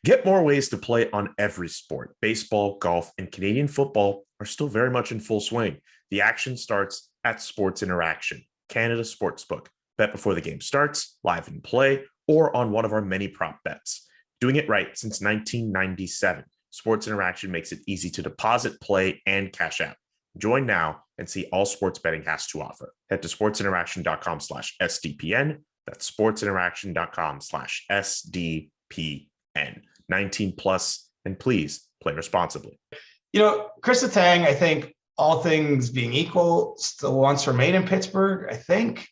Get more ways to play on every sport. Baseball, golf, and Canadian football are still very much in full swing. The action starts at Sports Interaction, Canada Sportsbook. Bet before the game starts, live in play, or on one of our many prop bets. Doing it right since 1997, Sports Interaction makes it easy to deposit, play, and cash out. Join now and see all sports betting has to offer. Head to sportsinteraction.com/SDPN. That's sportsinteraction.com/SDPN. 19 plus, and please play responsibly. Kris Letang, I think all things being equal, still wants to remain in Pittsburgh, I think.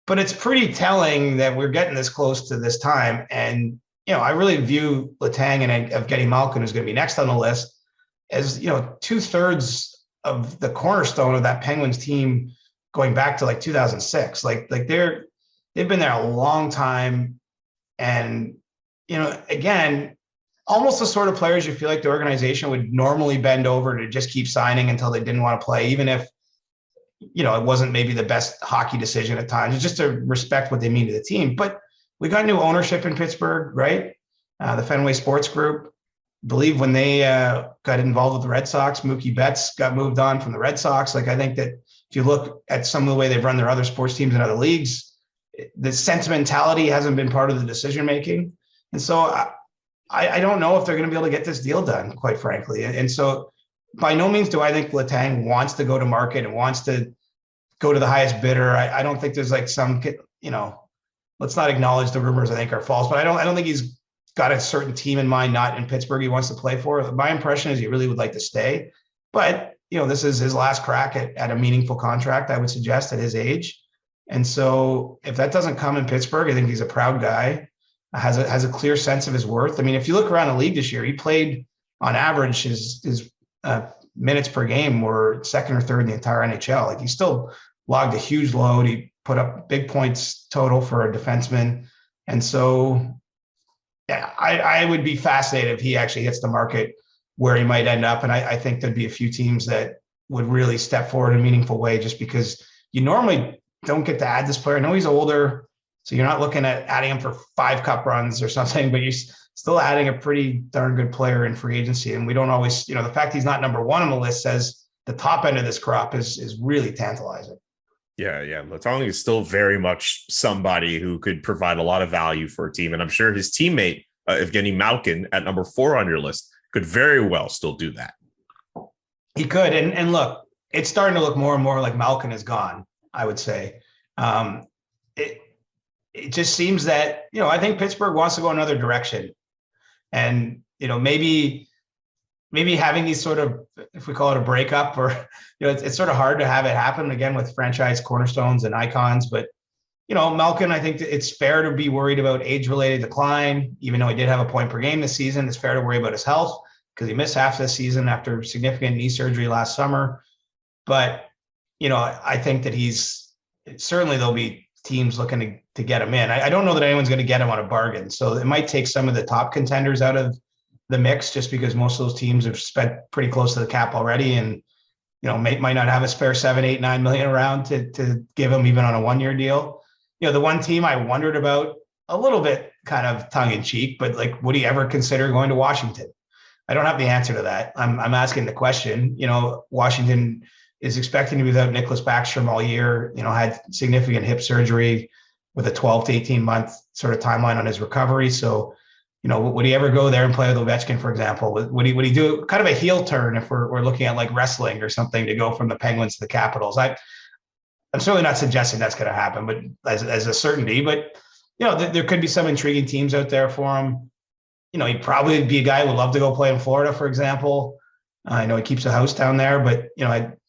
But it's pretty telling that we're getting this close to this time. And, I really view Letang and Evgeni Malkin, who's going to be next on the list, as, 2/3 of the cornerstone of that Penguins team going back to like 2006. Like they've been there a long time. And, again, almost the sort of players you feel like the organization would normally bend over to just keep signing until they didn't want to play, even if, it wasn't maybe the best hockey decision at times. It's just to respect what they mean to the team. But we got new ownership in Pittsburgh, right? The Fenway Sports Group. I believe when they got involved with the Red Sox, Mookie Betts got moved on from the Red Sox. Like, I think that if you look at some of the way they've run their other sports teams in other leagues, the sentimentality hasn't been part of the decision-making. And so I don't know if they're going to be able to get this deal done, quite frankly. And so by no means do I think Letang wants to go to market and wants to go to the highest bidder. I don't think there's like some, let's not acknowledge the rumors I think are false, but I don't think he's got a certain team in mind, not in Pittsburgh, he wants to play for. My impression is he really would like to stay. But, this is his last crack at a meaningful contract, I would suggest, at his age. And so if that doesn't come in Pittsburgh, I think he's a proud guy. Has a clear sense of his worth. I mean, if you look around the league this year, he played on average his minutes per game were second or third in the entire NHL. Like, he still logged a huge load. He put up big points total for a defenseman. And so, yeah, I would be fascinated if he actually hits the market where he might end up. And I think there'd be a few teams that would really step forward in a meaningful way, just because you normally don't get to add this player. I know he's older, so you're not looking at adding him for 5 cup runs or something, but you're still adding a pretty darn good player in free agency. And we don't always, the fact he's not number one on the list says the top end of this crop is really tantalizing. Yeah. Letang is still very much somebody who could provide a lot of value for a team. And I'm sure his teammate, Evgeni Malkin, at number 4 on your list, could very well still do that. He could. And look, it's starting to look more and more like Malkin is gone, I would say. It just seems that, I think Pittsburgh wants to go another direction. And, maybe having these sort of, if we call it a breakup, or, it's sort of hard to have it happen again with franchise cornerstones and icons. But, Malkin, I think it's fair to be worried about age-related decline, even though he did have a point per game this season. It's fair to worry about his health because he missed half the season after significant knee surgery last summer. But, I think that certainly there'll be teams looking to get him in. I don't know that anyone's going to get him on a bargain. So it might take some of the top contenders out of the mix, just because most of those teams have spent pretty close to the cap already, and might not have a spare 7, 8, 9 million around to give him even on a 1-year deal. The one team I wondered about a little bit, kind of tongue in cheek, but like, would he ever consider going to Washington? I don't have the answer to that. I'm asking the question. Washington is expecting to be without Nicholas Backstrom all year, had significant hip surgery with a 12 to 18 month sort of timeline on his recovery. So, would he ever go there and play with Ovechkin, for example? Would he do kind of a heel turn if we're looking at like wrestling or something, to go from the Penguins to the Capitals? I'm certainly not suggesting that's going to happen, but as a certainty. But, there could be some intriguing teams out there for him. He'd probably be a guy who would love to go play in Florida, for example. I know he keeps a house down there, but,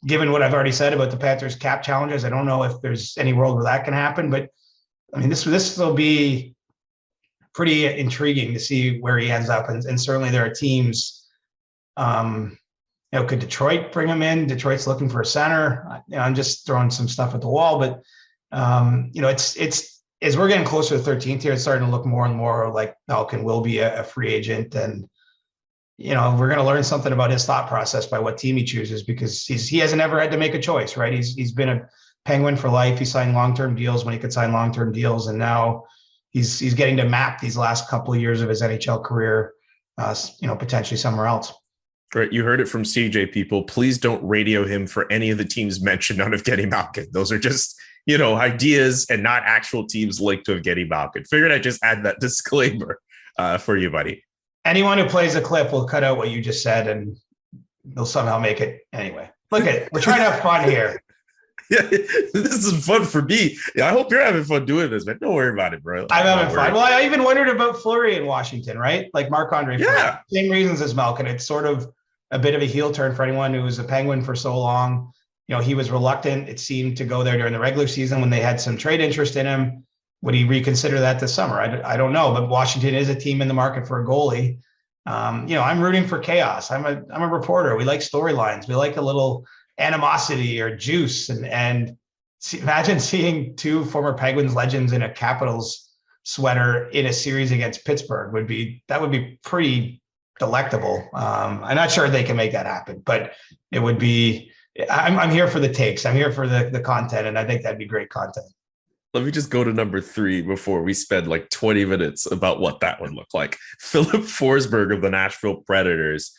given what I've already said about the Panthers cap challenges, I don't know if there's any world where that can happen. But I mean, this will be pretty intriguing to see where he ends up. And certainly there are teams, could Detroit bring him in? Detroit's looking for a center. I'm just throwing some stuff at the wall, but it's as we're getting closer to 13th here, it's starting to look more and more like Malkin will be a free agent. And, we're going to learn something about his thought process by what team he chooses, because he hasn't ever had to make a choice, right? He's been a Penguin for life. He signed long-term deals when he could sign long-term deals. And now, he's getting to map these last couple of years of his NHL career, potentially somewhere else. Right, you heard it from CJ, people. Please don't radio him for any of the teams mentioned on Evgeni Malkin. Those are just, ideas and not actual teams linked to Evgeni Malkin. Figured I'd just add that disclaimer for you, buddy. Anyone who plays a clip will cut out what you just said, and they'll somehow make it anyway. Look at it. We're trying to have fun here. Yeah, this is fun for me. Yeah, I hope you're having fun doing this, man. Don't worry about it, bro. I'm having fun. Well, I even wondered about Fleury in Washington, right? Like Marc-Andre Fleury. Same reasons as Malkin. It's sort of a bit of a heel turn for anyone who was a Penguin for so long. He was reluctant, it seemed, to go there during the regular season when they had some trade interest in him. Would he reconsider that this summer? I don't know, but Washington is a team in the market for a goalie. I'm rooting for chaos. I'm a reporter. We like storylines. We like a little animosity or juice. And imagine seeing two former Penguins legends in a Capitals sweater in a series against Pittsburgh would be pretty delectable. I'm not sure they can make that happen, but it would be. I'm here for the takes. I'm here for the content, and I think that'd be great content. Let me just go to number 3 before we spend like 20 minutes about what that would look like. Filip Forsberg of the Nashville Predators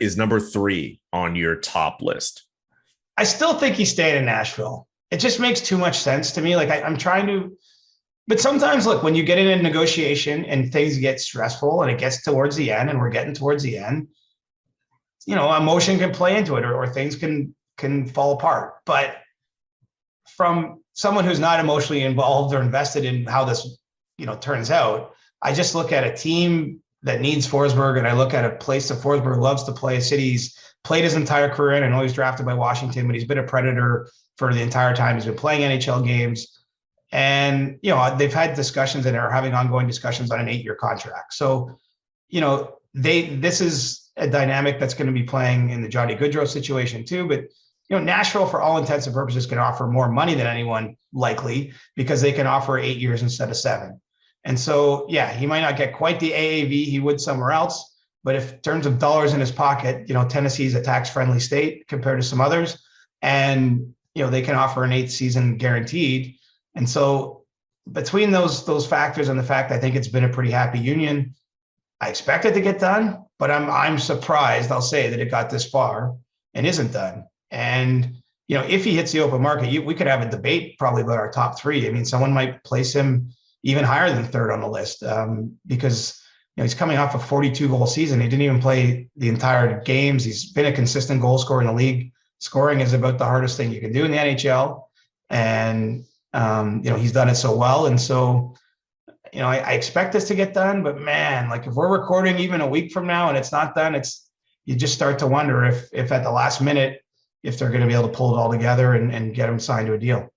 is number 3 on your top list. I still think he's staying in Nashville. It just makes too much sense to me. Like I'm trying to, but sometimes look, when you get in a negotiation and things get stressful and it gets towards the end, and we're getting towards the end, emotion can play into it, or things can fall apart. But from someone who's not emotionally involved or invested in how this, turns out, I just look at a team that needs Forsberg, and I look at a place that Forsberg loves to play, a city he's played his entire career in. I know he's drafted by Washington, but he's been a Predator for the entire time. He's been playing NHL games, and they've had discussions and are having ongoing discussions on an 8-year contract. So, this is a dynamic that's going to be playing in the Johnny Gaudreau situation too. But Nashville, for all intents and purposes, can offer more money than anyone likely, because they can offer 8 years instead of 7. And so, he might not get quite the AAV he would somewhere else, but if in terms of dollars in his pocket, Tennessee's a tax-friendly state compared to some others, and they can offer an 8th season guaranteed. And so, between those factors and the fact I think it's been a pretty happy union, I expect it to get done, but I'm surprised, I'll say, that it got this far and isn't done. And, if he hits the open market, we could have a debate probably about our top 3. I mean, someone might place him even higher than 3rd on the list, because, he's coming off a 42-goal season. He didn't even play the entire games. He's been a consistent goal scorer in the league. Scoring is about the hardest thing you can do in the NHL. And, he's done it so well. And so, I expect this to get done, but man, like if we're recording even a week from now and it's not done, you just start to wonder if at the last minute, if they're going to be able to pull it all together and get him signed to a deal.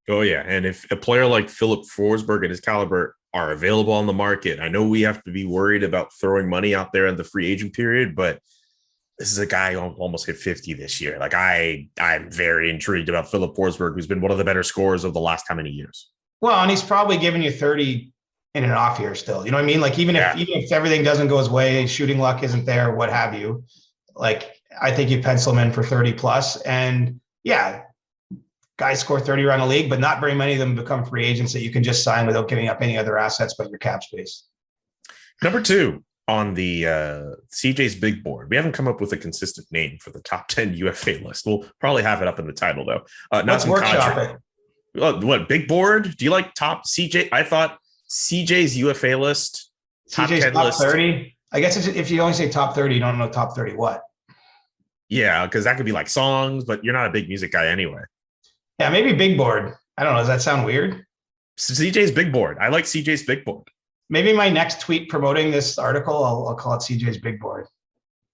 Oh yeah. And if a player like Filip Forsberg and his caliber are available on the market, I know we have to be worried about throwing money out there in the free agent period, but this is a guy who almost hit 50 this year. Like I'm very intrigued about Filip Forsberg, who's been one of the better scorers of the last how many years? Well, and he's probably giving you 30 in an off year still. You know what I mean? Like even if everything doesn't go his way, shooting luck isn't there, what have you, like I think you pencil him in for 30 plus. And guys score 30 around the league, but not very many of them become free agents that you can just sign without giving up any other assets but your cap space. Number 2 on the CJ's big board. We haven't come up with a consistent name for the top 10 UFA list. We'll probably have it up in the title though. Let's workshop it. What big board? Do you like top CJ? I thought CJ's UFA list, top CJ's 10 top list. 30. I guess if you only say top 30, you don't know top 30 what. Yeah, because that could be like songs, but you're not a big music guy anyway. Yeah, maybe big board. I don't know. Does that sound weird? CJ's big board. I like CJ's big board. Maybe my next tweet promoting this article, I'll call it CJ's big board.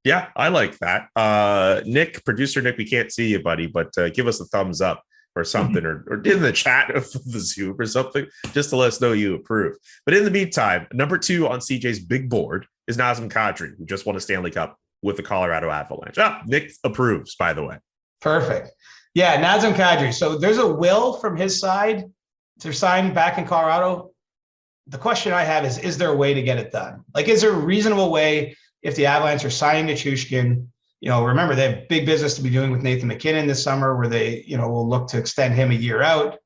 Yeah, I like that. Nick, producer Nick, we can't see you, buddy, but give us a thumbs up or something, or in the chat of the Zoom or something, just to let us know you approve. But in the meantime, number 2 on CJ's big board is Nazem Kadri, who just won a Stanley Cup with the Colorado Avalanche. Nick approves, by the way. Perfect. Yeah, Nazem Kadri. So there's a will from his side to sign back in Colorado. The question I have is there a way to get it done? Like, is there a reasonable way if the Avalanche are signing Nichushkin? Remember, they have big business to be doing with Nathan McKinnon this summer where they, will look to extend him a year out.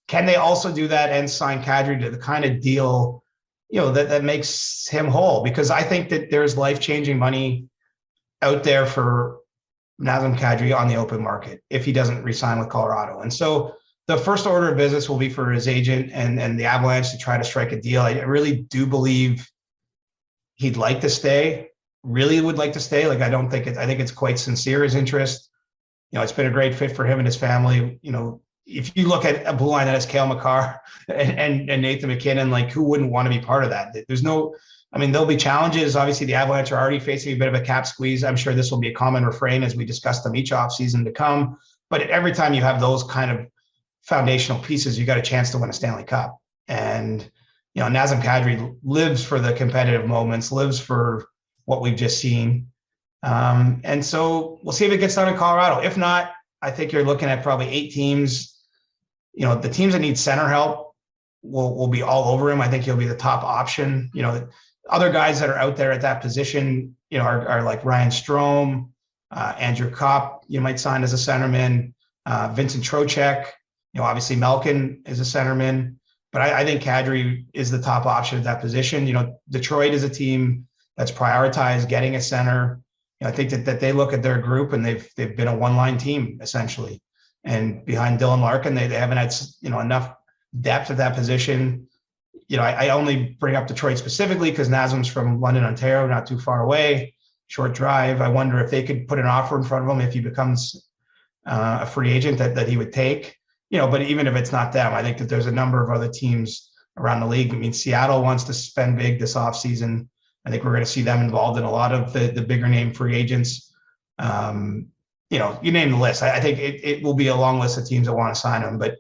can they also do that and sign Kadri to the kind of deal, that makes him whole? Because I think that there's life-changing money out there for Nazem Kadri on the open market if he doesn't re-sign with Colorado. And so the first order of business will be for his agent and the Avalanche to try to strike a deal. I really do believe he'd like to stay, really would like to stay. Like, I think it's quite sincere, his interest. It's been a great fit for him and his family. If you look at a blue line that has Cale Makar and Nathan McKinnon, like, who wouldn't want to be part of that? There'll be challenges. Obviously, the Avalanche are already facing a bit of a cap squeeze. I'm sure this will be a common refrain as we discuss them each offseason to come. But every time you have those kind of foundational pieces, you got a chance to win a Stanley Cup. And, Nazem Kadri lives for the competitive moments, lives for what we've just seen. And so we'll see if it gets done in Colorado. If not, I think you're looking at probably 8 teams. The teams that need center help will be all over him. I think he'll be the top option. Other guys that are out there at that position, are like Ryan Strome, Andrew Kopp, you might sign as a centerman, Vincent Trocheck, obviously Malkin is a centerman, but I think Kadri is the top option at that position. Detroit is a team that's prioritized getting a center. I think that they look at their group and they've been a one-line team essentially. And behind Dylan Larkin, they haven't had, enough depth at that position. I only bring up Detroit specifically because Nazem's from London, Ontario, not too far away, short drive. I wonder if they could put an offer in front of him if he becomes a free agent that he would take. But even if it's not them, I think that there's a number of other teams around the league. I mean, Seattle wants to spend big this offseason. I think we're going to see them involved in a lot of the bigger name free agents. You name the list. I think it will be a long list of teams that want to sign him. But,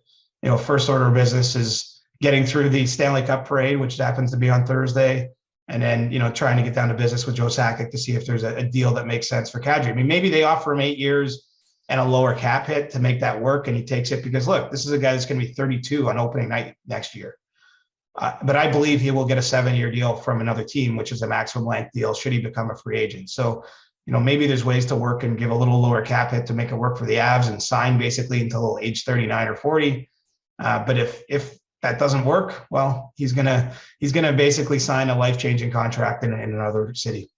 first order of business is getting through the Stanley Cup parade, which happens to be on Thursday. And then, trying to get down to business with Joe Sakic to see if there's a deal that makes sense for Kadri. I mean, maybe they offer him 8 years and a lower cap hit to make that work. And he takes it because, look, this is a guy that's going to be 32 on opening night next year. But I believe he will get a 7-year deal from another team, which is a maximum length deal should he become a free agent. So, maybe there's ways to work and give a little lower cap hit to make it work for the Avs and sign basically until age 39 or 40. But if that doesn't work, well, he's gonna basically sign a life-changing contract in another city.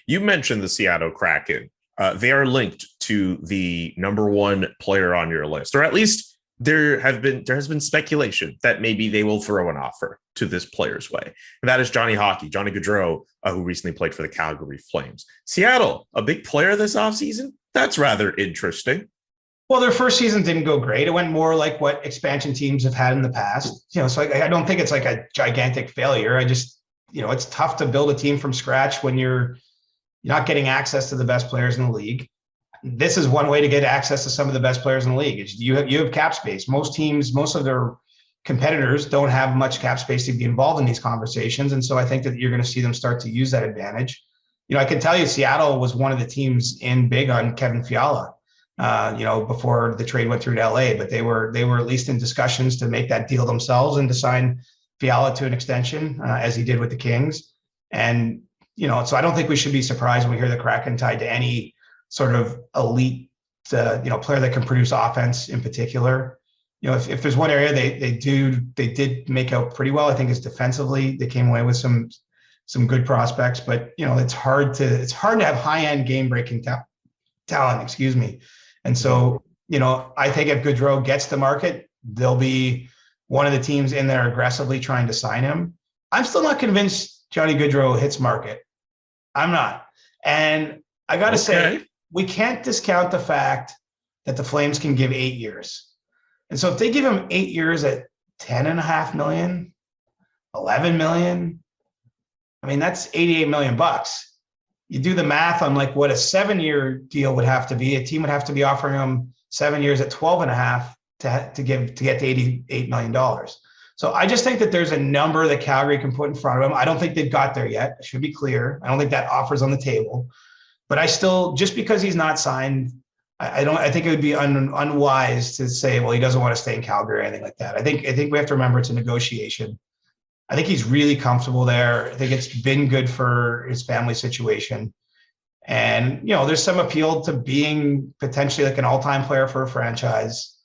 You mentioned the Seattle Kraken. They are linked to the number one player on your list, or at least there has been speculation that maybe they will throw an offer to this player's way. And that is Johnny Gaudreau, who recently played for the Calgary Flames. Seattle, a big player this offseason? That's rather interesting. Well, their first season didn't go great. It went more like what expansion teams have had in the past. So I don't think it's like a gigantic failure. I just, it's tough to build a team from scratch when you're not getting access to the best players in the league. This is one way to get access to some of the best players in the league. You have cap space. Most teams, most of their competitors don't have much cap space to be involved in these conversations. And so I think that you're going to see them start to use that advantage. I can tell you Seattle was one of the teams in big on Kevin Fiala, before the trade went through to LA, but they were at least in discussions to make that deal themselves and to sign Fiala to an extension as he did with the Kings. And, so I don't think we should be surprised when we hear the Kraken tied to any sort of elite, player that can produce offense in particular. If there's one area they did make out pretty well, I think is defensively. They came away with some good prospects, but it's hard to have high-end game-breaking talent, excuse me. And so, I think if Gaudreau gets to market, they'll be one of the teams in there aggressively trying to sign him. I'm still not convinced Johnny Gaudreau hits market. I'm not. And I got to say, we can't discount the fact that the Flames can give 8 years. And so if they give him 8 years at $10.5 million, $11 million, I mean, that's $88 million. You do the math on like what a 7-year deal would have to be. A team would have to be offering him 7 years at 12.5 to get to $88 million. So I just think that there's a number that Calgary can put in front of him. I don't think they've got there yet. I should be clear. I don't think that offer's on the table. But I still, just because he's not signed, I think it would be unwise to say, well, he doesn't want to stay in Calgary or anything like that. I think we have to remember it's a negotiation. I think he's really comfortable there. I think it's been good for his family situation. And, there's some appeal to being potentially like an all-time player for a franchise.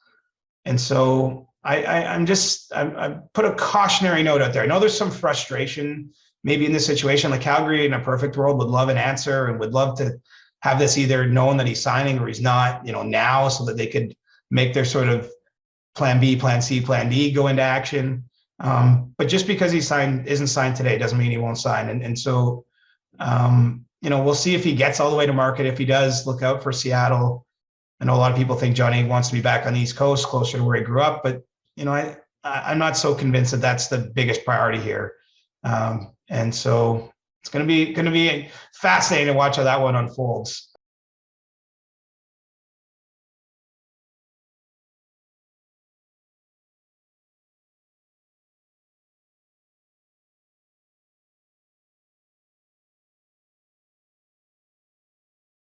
And so I put a cautionary note out there. I know there's some frustration maybe in this situation. Like Calgary in a perfect world would love an answer and would love to have this either known that he's signing or he's not, now, so that they could make their sort of plan B, plan C, plan D go into action. But just because he isn't signed today doesn't mean he won't sign. And so, we'll see if he gets all the way to market. If he does, look out for Seattle. I know a lot of people think Johnny wants to be back on the East Coast, closer to where he grew up, but I'm not so convinced that that's the biggest priority here. And so it's going to be fascinating to watch how that one unfolds.